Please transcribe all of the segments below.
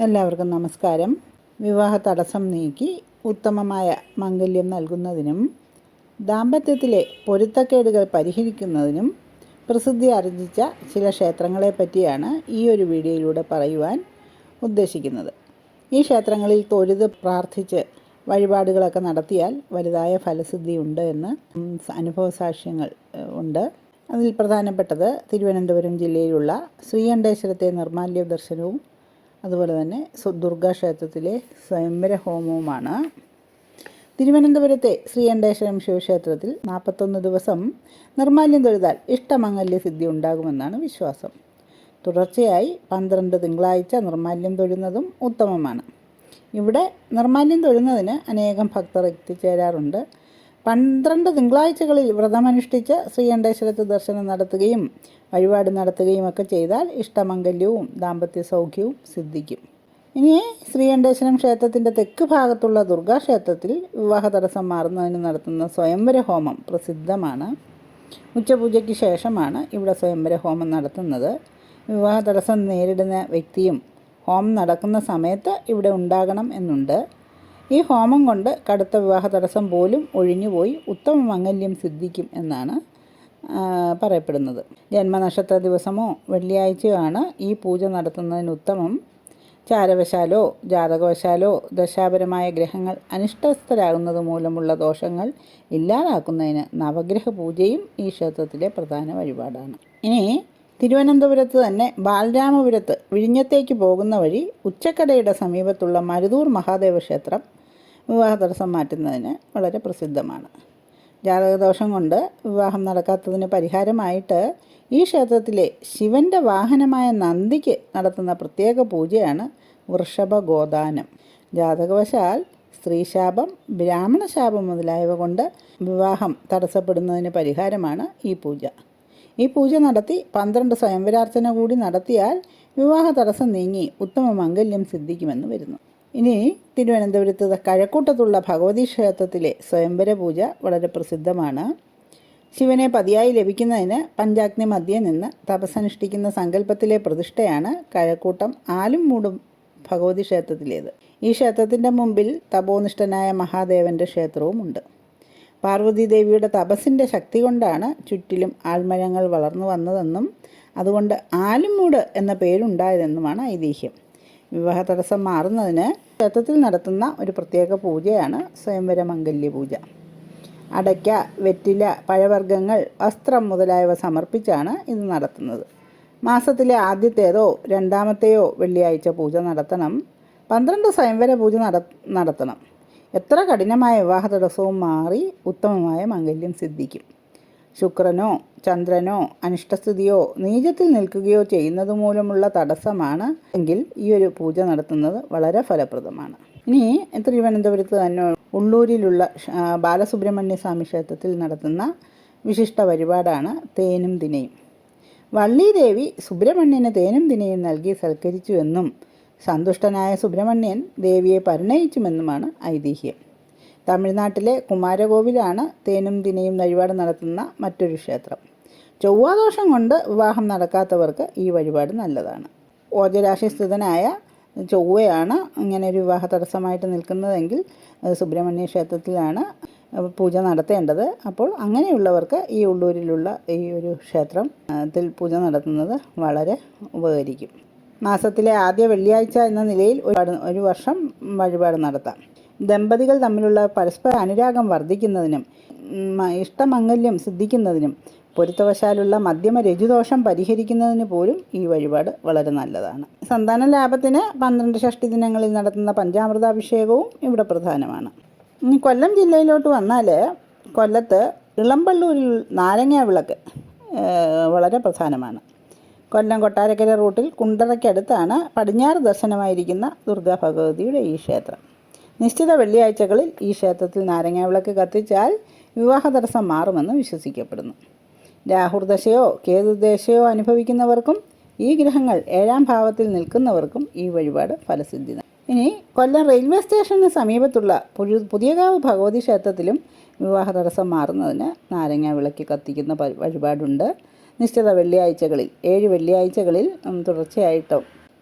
എല്ലാവർക്കും നമസ്കാരം. വിവാഹ തടസ്സം നീക്കി ഉത്തമമായ മംഗല്യം നൽകുന്നതിനും ദാമ്പത്യത്തിലെ പൊരുത്തക്കേടുകൾ പരിഹരിക്കുന്നതിനും പ്രസിദ്ധി ആർജിച്ച ചില ക്ഷേത്രങ്ങളെ പറ്റിയാണ് ഈ ഒരു വീഡിയോയിലൂടെ പറയുവാൻ ഉദ്ദേശിക്കുന്നത്. ഈ ക്ഷേത്രങ്ങളിൽ തൊഴുത് പ്രാർത്ഥിച്ച് വഴിപാടുകളൊക്കെ നടത്തിയാൽ വലുതായ ഫലസിദ്ധി ഉണ്ട് എന്ന് അനുഭവസാക്ഷ്യങ്ങൾ ഉണ്ട്. അതിൽ പ്രധാനപ്പെട്ടത് തിരുവനന്തപുരം ജില്ലയിലുള്ള ശ്രീകണ്ഠേശ്വരത്തെ നിർമാല്യ ദർശനവും അതുപോലെ തന്നെ ദുർഗാക്ഷേത്രത്തിലെ സ്വയംവര ഹോമവുമാണ്. തിരുവനന്തപുരത്തെ ശ്രീകണ്ഠേശ്വരം ശിവക്ഷേത്രത്തിൽ 41 ദിവസം നിർമാല്യം തൊഴുതാൽ ഇഷ്ടമംഗല്യ സിദ്ധി ഉണ്ടാകുമെന്നാണ് വിശ്വാസം. തുടർച്ചയായി 12 തിങ്കളാഴ്ച നിർമാല്യം തൊഴുന്നതും ഉത്തമമാണ്. ഇവിടെ നിർമാല്യം തൊഴുന്നതിന് അനേകം ഭക്തർ എത്തിച്ചേരാറുണ്ട്. 12 തിങ്കളാഴ്ചകളിൽ വ്രതമനുഷ്ഠിച്ച് ശ്രീകണ്ഠേശ്വരത്ത് ദർശനം നടത്തുകയും വഴിപാട് നടത്തുകയും ഒക്കെ ചെയ്താൽ ഇഷ്ടമംഗല്യവും ദാമ്പത്യ സൗഖ്യവും സിദ്ധിക്കും. ഇനി ശ്രീകണ്ഠേശ്വരം ക്ഷേത്രത്തിൻ്റെ തെക്ക് ഭാഗത്തുള്ള ദുർഗാക്ഷേത്രത്തിൽ വിവാഹ തടസ്സം മാറുന്നതിന് നടത്തുന്ന സ്വയംവര ഹോമം പ്രസിദ്ധമാണ്. ഉച്ചപൂജയ്ക്ക് ശേഷമാണ് ഇവിടെ സ്വയംവര ഹോമം നടത്തുന്നത്. വിവാഹ തടസ്സം നേരിടുന്ന വ്യക്തിയും ഹോമം നടക്കുന്ന സമയത്ത് ഇവിടെ ഉണ്ടാകണം എന്നുണ്ട്. ഈ ഹോമം കൊണ്ട് കടുത്ത വിവാഹ തടസ്സം പോലും ഒഴിഞ്ഞുപോയി ഉത്തമ മംഗല്യം സിദ്ധിക്കും എന്നാണ് പറയപ്പെടുന്നത്. ജന്മനക്ഷത്ര ദിവസമോ വെള്ളിയാഴ്ചയോ ആണ് ഈ പൂജ നടത്തുന്നതിന് ഉത്തമം. ചാരവശാലോ ജാതകവശാലോ ദശാപരമായ ഗ്രഹങ്ങൾ അനിഷ്ടസ്ഥരാകുന്നത് മൂലമുള്ള ദോഷങ്ങൾ ഇല്ലാതാക്കുന്നതിന് നവഗ്രഹ പൂജയും ഈ ക്ഷേത്രത്തിലെ പ്രധാന വഴിപാടാണ്. ഇനി തിരുവനന്തപുരത്ത് തന്നെ ബാലരാമപുരത്ത് വിഴിഞ്ഞത്തേക്ക് പോകുന്ന വഴി ഉച്ചക്കടയുടെ സമീപത്തുള്ള മരുതൂർ മഹാദേവ ക്ഷേത്രം വിവാഹ തടസ്സം മാറ്റുന്നതിന് വളരെ പ്രസിദ്ധമാണ്. ജാതകദോഷം കൊണ്ട് വിവാഹം നടക്കാത്തതിന് പരിഹാരമായിട്ട് ഈ ക്ഷേത്രത്തിലെ ശിവൻ്റെ വാഹനമായ നന്ദിക്ക് നടത്തുന്ന പ്രത്യേക പൂജയാണ് വൃഷഭഗോദാനം. ജാതകവശാൽ സ്ത്രീശാപം, ബ്രാഹ്മണശാപം മുതലായവ കൊണ്ട് വിവാഹം തടസ്സപ്പെടുന്നതിന് പരിഹാരമാണ് ഈ പൂജ. ഈ പൂജ നടത്തി 12 സ്വയംവരാർച്ചന കൂടി നടത്തിയാൽ വിവാഹ തടസ്സം നീങ്ങി ഉത്തമ മംഗല്യം സിദ്ധിക്കുമെന്ന് വരുന്നു. ഇനി തിരുവനന്തപുരത്ത് കഴക്കൂട്ടത്തുള്ള ഭഗവതി ക്ഷേത്രത്തിലെ സ്വയംവര പൂജ വളരെ പ്രസിദ്ധമാണ്. ശിവനെ പതിയായി ലഭിക്കുന്നതിന് പഞ്ചാഗ്നി മധ്യേ നിന്ന് തപസ്സനുഷ്ഠിക്കുന്ന സങ്കല്പത്തിലെ പ്രതിഷ്ഠയാണ് കഴക്കൂട്ടം ആലുംമൂടും ഭഗവതി ക്ഷേത്രത്തിലേത്. ഈ ക്ഷേത്രത്തിൻ്റെ മുമ്പിൽ തപോനിഷ്ഠനായ മഹാദേവൻ്റെ ക്ഷേത്രവുമുണ്ട്. പാർവതീദേവിയുടെ തപസ്സിൻ്റെ ശക്തി കൊണ്ടാണ് ചുറ്റിലും ആൽമരങ്ങൾ വളർന്നു വന്നതെന്നും അതുകൊണ്ട് ആലുംമൂട് എന്ന പേരുണ്ടായതെന്നുമാണ് ഐതിഹ്യം. വിവാഹ തടസ്സം മാറുന്നതിന് ക്ഷേത്രത്തിൽ നടത്തുന്ന ഒരു പ്രത്യേക പൂജയാണ് സ്വയംവര മംഗല്യ പൂജ. അടയ്ക്ക, വെറ്റില, പഴവർഗ്ഗങ്ങൾ, വസ്ത്രം മുതലായവ സമർപ്പിച്ചാണ് ഇത് നടത്തുന്നത്. മാസത്തിലെ ആദ്യത്തേതോ രണ്ടാമത്തെയോ വെള്ളിയാഴ്ച പൂജ നടത്തണം. 12 സ്വയംവര പൂജ നടത്തണം. എത്ര കഠിനമായ വിവാഹ തടസ്സവും മാറി ഉത്തമമായ മംഗല്യം സിദ്ധിക്കും. ശുക്രനോ ചന്ദ്രനോ അനിഷ്ടസ്ഥിതിയോ നീചത്തിൽ നിൽക്കുകയോ ചെയ്യുന്നത് മൂലമുള്ള തടസ്സമാണ് എങ്കിൽ ഈ ഒരു പൂജ നടത്തുന്നത് വളരെ ഫലപ്രദമാണ്. ഇനി തിരുവനന്തപുരത്ത് തന്നെ ഉള്ളൂരിലുള്ള ബാലസുബ്രഹ്മണ്യ സ്വാമി ക്ഷേത്രത്തിൽ നടത്തുന്ന വിശിഷ്ട വഴിപാടാണ് തേനും തിനയും. വള്ളീദേവി സുബ്രഹ്മണ്യന് തേനും തിനയും നൽകി സൽക്കരിച്ചുവെന്നും സന്തുഷ്ടനായ സുബ്രഹ്മണ്യൻ ദേവിയെ പരിണയിച്ചുമെന്നുമാണ് ഐതിഹ്യം. തമിഴ്നാട്ടിലെ കുമാരകോവിലാണ് തേനും തിനയും വഴിപാട് നടത്തുന്ന മറ്റൊരു ക്ഷേത്രം. ചൊവ്വാദോഷം കൊണ്ട് വിവാഹം നടക്കാത്തവർക്ക് ഈ വഴിപാട് നല്ലതാണ്. ഓജരാശി സ്ഥിതനായ ചൊവ്വയാണ് ഇങ്ങനെ ഒരു വിവാഹ തടസ്സമായിട്ട് നിൽക്കുന്നതെങ്കിൽ സുബ്രഹ്മണ്യ ക്ഷേത്രത്തിലാണ് പൂജ നടത്തേണ്ടത്. അപ്പോൾ അങ്ങനെയുള്ളവർക്ക് ഈ ഉള്ളൂരിലുള്ള ഈ ഒരു ക്ഷേത്രത്തിൽ പൂജ നടത്തുന്നത് വളരെ ഉപകരിക്കും. മാസത്തിലെ ആദ്യ വെള്ളിയാഴ്ച എന്ന നിലയിൽ ഒരു വർഷം വഴിപാട് നടത്താം. ദമ്പതികൾ തമ്മിലുള്ള പരസ്പര അനുരാഗം വർദ്ധിക്കുന്നതിനും ഇഷ്ടമംഗല്യം സിദ്ധിക്കുന്നതിനും പൊരുത്തവശാലുള്ള മധ്യമ രജുദോഷം പരിഹരിക്കുന്നതിന് പോലും ഈ വഴിപാട് വളരെ നല്ലതാണ്. സന്താന ലാഭത്തിന് 12 ഷഷ്ഠി ദിനങ്ങളിൽ നടത്തുന്ന പഞ്ചാമൃതാഭിഷേകവും ഇവിടെ പ്രധാനമാണ്. ഇനി കൊല്ലം ജില്ലയിലോട്ട് വന്നാൽ കൊല്ലത്ത് ഇളമ്പള്ളൂരിൽ നാരങ്ങ വിളക്ക് വളരെ പ്രധാനമാണ്. കൊല്ലം കൊട്ടാരക്കര റൂട്ടിൽ കുണ്ടറയ്ക്കടുത്താണ് പടിഞ്ഞാറ് ദർശനമായിരിക്കുന്ന ദുർഗാ ഭഗവതിയുടെ ഈ ക്ഷേത്രം. നിശ്ചിത വെള്ളിയാഴ്ചകളിൽ ഈ ക്ഷേത്രത്തിൽ നാരങ്ങ വിളക്ക് കത്തിച്ചാൽ വിവാഹ തടസ്സം മാറുമെന്ന് വിശ്വസിക്കപ്പെടുന്നു. രാഹുർദശയോ കേതുദശയോ അനുഭവിക്കുന്നവർക്കും ഈ ഗ്രഹങ്ങൾ 7ാം ഭാവത്തിൽ നിൽക്കുന്നവർക്കും ഈ വഴിപാട് ഫലസിദ്ധി. ഇനി കൊല്ലം റെയിൽവേ സ്റ്റേഷന് സമീപത്തുള്ള പുതിയകാവ് ഭഗവതി ക്ഷേത്രത്തിലും വിവാഹ തടസ്സം മാറുന്നതിന് നാരങ്ങ വിളക്ക് കത്തിക്കുന്ന വഴിപാടുണ്ട്. നിശ്ചിത വെള്ളിയാഴ്ചകളിൽ 7 വെള്ളിയാഴ്ചകളിൽ തുടർച്ചയായിട്ട്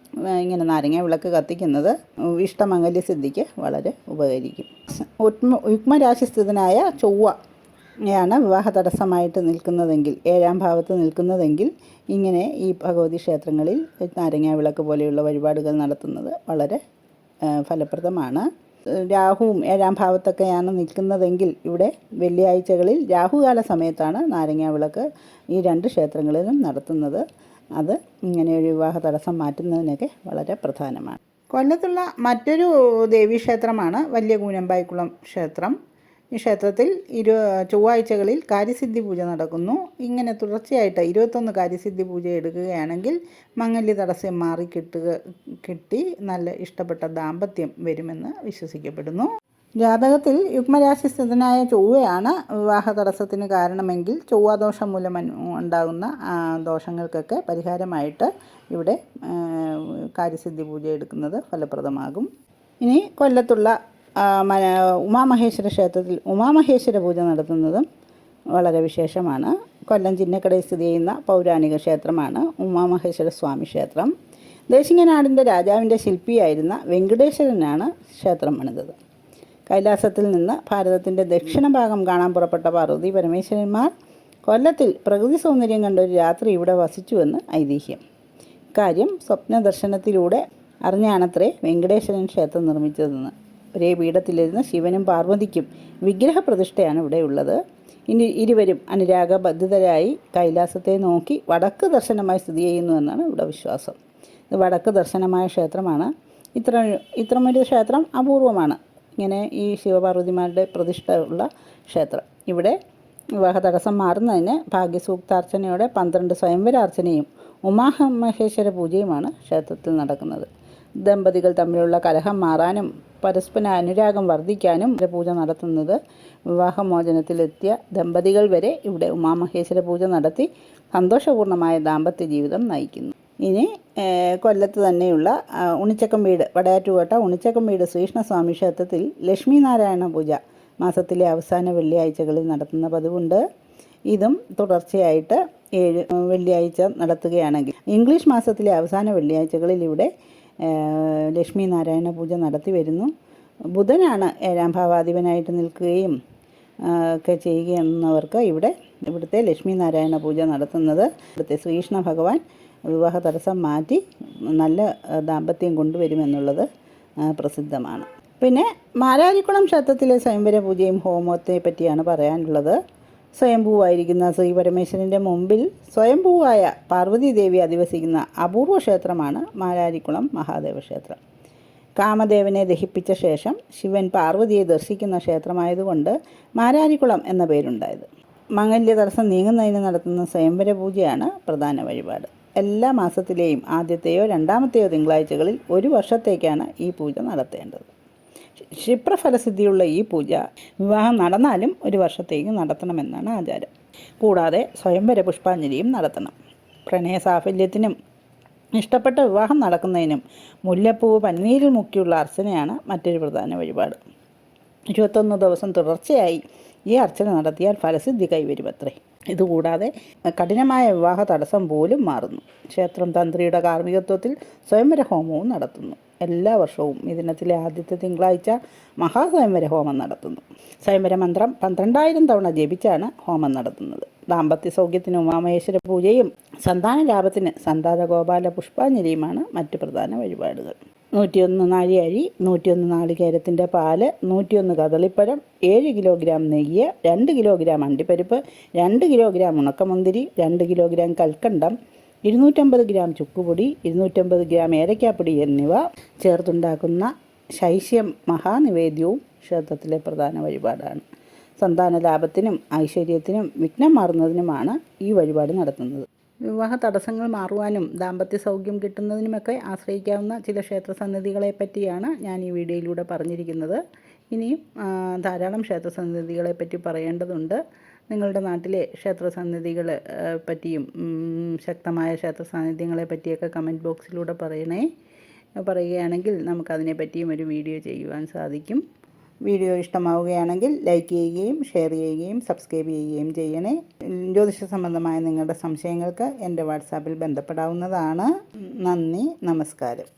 ഇങ്ങനെ നാരങ്ങ വിളക്ക് കത്തിക്കുന്നത് ഇഷ്ടമംഗല്യ സിദ്ധിക്ക് വളരെ ഉപകരിക്കും. യുഗ്മരാശിസ്ഥിതനായ ചൊവ്വയാണ് വിവാഹ തടസ്സമായിട്ട് നിൽക്കുന്നതെങ്കിൽ, 7ാം ഭാവത്ത് നിൽക്കുന്നതെങ്കിൽ ഇങ്ങനെ ഈ ഭഗവതി ക്ഷേത്രങ്ങളിൽ നാരങ്ങ വിളക്ക് പോലെയുള്ള വഴിപാടുകൾ നടത്തുന്നത് വളരെ ഫലപ്രദമാണ്. രാഹുവും 7ാം ഭാവത്തൊക്കെയാണ് നിൽക്കുന്നതെങ്കിൽ ഇവിടെ വെള്ളിയാഴ്ചകളിൽ രാഹുകാല സമയത്താണ് നാരങ്ങ വിളക്ക് ഈ 2 ക്ഷേത്രങ്ങളിലും നടത്തുന്നത്. അത് ഇങ്ങനെ ഒരു വിവാഹ തടസ്സം മാറ്റുന്നതിനൊക്കെ വളരെ പ്രധാനമാണ്. കൊല്ലത്തുള്ള മറ്റൊരു ദേവീക്ഷേത്രമാണ് വലിയ കൂനമ്പായിക്കുളം ക്ഷേത്രം. ഈ ക്ഷേത്രത്തിൽ ചൊവ്വാഴ്ചകളിൽ കാര്യസിദ്ധി പൂജ നടക്കുന്നു. ഇങ്ങനെ തുടർച്ചയായിട്ട് 21 കാര്യസിദ്ധി പൂജ എടുക്കുകയാണെങ്കിൽ മംഗല്യ തടസ്സം കിട്ടി നല്ല ഇഷ്ടപ്പെട്ട ദാമ്പത്യം വരുമെന്ന് വിശ്വസിക്കപ്പെടുന്നു. ജാതകത്തിൽ യുഗ്മരാശിസ്ഥിതനായ ചൊവ്വയാണ് വിവാഹ തടസ്സത്തിന് കാരണമെങ്കിൽ ചൊവ്വാദോഷം മൂലം ഉണ്ടാകുന്ന ദോഷങ്ങൾക്കൊക്കെ പരിഹാരമായിട്ട് ഇവിടെ കാര്യസിദ്ധി പൂജ എടുക്കുന്നത് ഫലപ്രദമാകും. ഇനി കൊല്ലത്തുള്ള ഉമാമഹേശ്വര ക്ഷേത്രത്തിൽ ഉമാമഹേശ്വര പൂജ നടത്തുന്നതും വളരെ വിശേഷമാണ്. കൊല്ലം ചിന്നക്കടയിൽ സ്ഥിതി ചെയ്യുന്ന പൗരാണിക ക്ഷേത്രമാണ് ഉമാമഹേശ്വര സ്വാമി ക്ഷേത്രം. ദേശിങ്ങനാടിൻ്റെ രാജാവിൻ്റെ ശില്പിയായിരുന്ന വെങ്കടേശ്വരനാണ് ക്ഷേത്രം പണിതത്. കൈലാസത്തിൽ നിന്ന് ഭാരതത്തിൻ്റെ ദക്ഷിണ ഭാഗം കാണാൻ പുറപ്പെട്ട പാർവതി പരമേശ്വരന്മാർ കൊല്ലത്തിൽ പ്രകൃതി സൗന്ദര്യം കണ്ട ഒരു രാത്രി ഇവിടെ വസിച്ചുവെന്ന് ഐതിഹ്യം. ഇക്കാര്യം സ്വപ്ന ദർശനത്തിലൂടെ അറിഞ്ഞാണത്രേ വെങ്കടേശ്വരൻ ക്ഷേത്രം നിർമ്മിച്ചതെന്ന്. ഒരേ പീഠത്തിലിരുന്ന് ശിവനും പാർവതിക്കും വിഗ്രഹപ്രതിഷ്ഠയാണ് ഇവിടെയുള്ളത്. ഇനി ഇരുവരും അനുരാഗബദ്ധിതരായി കൈലാസത്തെ നോക്കി വടക്ക് ദർശനമായി സ്ഥിതി ചെയ്യുന്നുവെന്നാണ് ഇവിടെ വിശ്വാസം. ഇത് വടക്ക് ദർശനമായ ക്ഷേത്രമാണ്. ഇത്രമൊരു ക്ഷേത്രം അപൂർവമാണ്. ഇങ്ങനെ ഈ ശിവപാർവതിമാരുടെ പ്രതിഷ്ഠ ഉള്ള ക്ഷേത്രം. ഇവിടെ വിവാഹ തടസ്സം മാറുന്നതിന് ഭാഗ്യസൂക്താർച്ചനയോടെ 12 സ്വയംവരാർച്ചനയും ഉമാമഹേശ്വര പൂജയുമാണ് ക്ഷേത്രത്തിൽ നടക്കുന്നത്. ദമ്പതികൾ തമ്മിലുള്ള കലഹം മാറാനും പരസ്പര അനുരാഗം വർദ്ധിക്കാനും പൂജ നടത്തുന്നത്. വിവാഹമോചനത്തിലെത്തിയ ദമ്പതികൾ വരെ ഇവിടെ ഉമാമഹേശ്വര പൂജ നടത്തി സന്തോഷപൂർണ്ണമായ ദാമ്പത്യ ജീവിതം നയിക്കുന്നു. ഇനി കൊല്ലത്ത് തന്നെയുള്ള ഉണിച്ചക്കംവീട് വടയാറ്റുകോട്ട ഉണിച്ചക്കംവീട് ശ്രീകൃഷ്ണസ്വാമി ക്ഷേത്രത്തിൽ ലക്ഷ്മി നാരായണ പൂജ മാസത്തിലെ അവസാന വെള്ളിയാഴ്ചകളിൽ നടത്തുന്ന പതിവുണ്ട്. ഇതും തുടർച്ചയായിട്ട് 7 വെള്ളിയാഴ്ച നടത്തുകയാണെങ്കിൽ ഇംഗ്ലീഷ് മാസത്തിലെ അവസാന വെള്ളിയാഴ്ചകളിൽ ഇവിടെ ലക്ഷ്മി നാരായണ പൂജ നടത്തി വരുന്നു. ബുധനാണ് 7ാം ഭാവാധിപനായിട്ട് നിൽക്കുകയും ഒക്കെ ചെയ്യുന്നവർക്ക് ഇവിടുത്തെ ലക്ഷ്മി നാരായണ പൂജ നടത്തുന്നത് ഇവിടുത്തെ ശ്രീകൃഷ്ണ ഭഗവാൻ വിവാഹ തടസ്സം മാറ്റി നല്ല ദാമ്പത്യം കൊണ്ടുവരുമെന്നുള്ളത് പ്രസിദ്ധമാണ്. പിന്നെ മാരാരിക്കുളം ക്ഷേത്രത്തിലെ സ്വയംവര പൂജയും ഹോമത്തെ പറ്റിയാണ് പറയാനുള്ളത്. സ്വയംഭൂവായിരിക്കുന്ന ശ്രീ പരമേശ്വരൻ്റെ മുമ്പിൽ സ്വയംഭൂവായ പാർവതി ദേവി അധിവസിക്കുന്ന അപൂർവ ക്ഷേത്രമാണ് മാരാരിക്കുളം മഹാദേവ ക്ഷേത്രം. കാമദേവനെ ദഹിപ്പിച്ച ശേഷം ശിവൻ പാർവതിയെ ദർശിക്കുന്ന ക്ഷേത്രമായതുകൊണ്ട് മാരാരിക്കുളം എന്ന പേരുണ്ടായത്. മംഗല്യ തടസ്സം നീങ്ങുന്നതിന് നടത്തുന്ന സ്വയംവര പൂജയാണ് പ്രധാന വഴിപാട്. എല്ലാ മാസത്തിലെയും ആദ്യത്തെയോ 2ാമത്തെയോ തിങ്കളാഴ്ചകളിൽ 1 വർഷത്തേക്കാണ് ഈ പൂജ നടത്തേണ്ടത്. ക്ഷിപ്രഫലസിദ്ധിയുള്ള ഈ പൂജ വിവാഹം നടന്നാലും 1 വർഷത്തേക്ക് നടത്തണമെന്നാണ് ആചാരം. കൂടാതെ സ്വയംവര പുഷ്പാഞ്ജലിയും നടത്തണം. പ്രണയ സാഫല്യത്തിനും ഇഷ്ടപ്പെട്ട വിവാഹം നടക്കുന്നതിനും മുല്ലപ്പൂവ് പനിനീരിൽ മുക്കിയുള്ള അർച്ചനയാണ് മറ്റൊരു പ്രധാന വഴിപാട്. 21 ദിവസം തുടർച്ചയായി ഈ അർച്ചന നടത്തിയാൽ ഫലസിദ്ധി കൈവരുമത്രേ. ഇതുകൂടാതെ കഠിനമായ വിവാഹ തടസ്സം പോലും മാറുന്നു. ക്ഷേത്രം തന്ത്രിയുടെ കാർമ്മികത്വത്തിൽ സ്വയംവര ഹോമവും നടത്തുന്നു. എല്ലാ വർഷവും മിഥുനത്തിലെ ആദ്യത്തെ തിങ്കളാഴ്ച മഹാസ്വയംവര ഹോമം നടത്തുന്നു. സ്വയംവര മന്ത്രം 12,000 തവണ ജപിച്ചാണ് ഹോമം നടത്തുന്നത്. ദാമ്പത്യ സൗഖ്യത്തിന് ഉമാമഹേശ്വര പൂജയും സന്താന ലാഭത്തിന് സന്താനഗോപാല പുഷ്പാഞ്ജലിയുമാണ് മറ്റ് പ്രധാന വഴിപാടുകൾ. 101 നാഴിയരി, 101 നാളികേരത്തിൻ്റെ പാല്, 101 കദളിപ്പഴം, 7 കിലോഗ്രാം നെയ്യ്, 2 കിലോഗ്രാം അണ്ടിപ്പരിപ്പ്, 2 കിലോഗ്രാം ഉണക്കമുന്തിരി, 2 കിലോഗ്രാം കൽക്കണ്ടം, 250 ഗ്രാം ചുക്കുപൊടി, 250 ഗ്രാം ഏലക്കാപ്പൊടി എന്നിവ ചേർത്തുണ്ടാക്കുന്ന ശൈശ്യം മഹാനിവേദ്യവും ക്ഷേത്രത്തിലെ പ്രധാന വഴിപാടാണ്. സന്താന ലാഭത്തിനും ഐശ്വര്യത്തിനും വിഘ്നം മാറുന്നതിനുമാണ് ഈ വഴിപാട് നടത്തുന്നത്. വിവാഹ തടസ്സങ്ങൾ മാറുവാനും ദാമ്പത്യ സൗഖ്യം കിട്ടുന്നതിനുമൊക്കെ ആശ്രയിക്കാവുന്ന ചില ക്ഷേത്രസന്നിധികളെ പറ്റിയാണ് ഞാൻ ഈ വീഡിയോയിലൂടെ പറഞ്ഞിരിക്കുന്നത്. ഇനിയും ധാരാളം ക്ഷേത്രസന്നിധികളെ പറ്റി പറയേണ്ടതുണ്ട്. നിങ്ങളുടെ നാട്ടിലെ ക്ഷേത്രസന്നിധികൾ പറ്റിയും ശക്തമായ ക്ഷേത്ര സാന്നിധ്യങ്ങളെ പറ്റിയൊക്കെ കമൻറ്റ് ബോക്സിലൂടെ പറയുകയാണെങ്കിൽ നമുക്കതിനെ പറ്റിയും ഒരു വീഡിയോ ചെയ്യുവാൻ സാധിക്കും. വീഡിയോ ഇഷ്ടമാവുകയാണെങ്കിൽ ലൈക്ക് ചെയ്യുകയും ഷെയർ ചെയ്യുകയും സബ്സ്ക്രൈബ് ചെയ്യുകയും ചെയ്യണേ. ജ്യോതിഷ സംബന്ധമായ നിങ്ങളുടെ സംശയങ്ങൾക്ക് എൻ്റെ വാട്സാപ്പിൽ ബന്ധപ്പെടാവുന്നതാണ്. നന്ദി, നമസ്കാരം.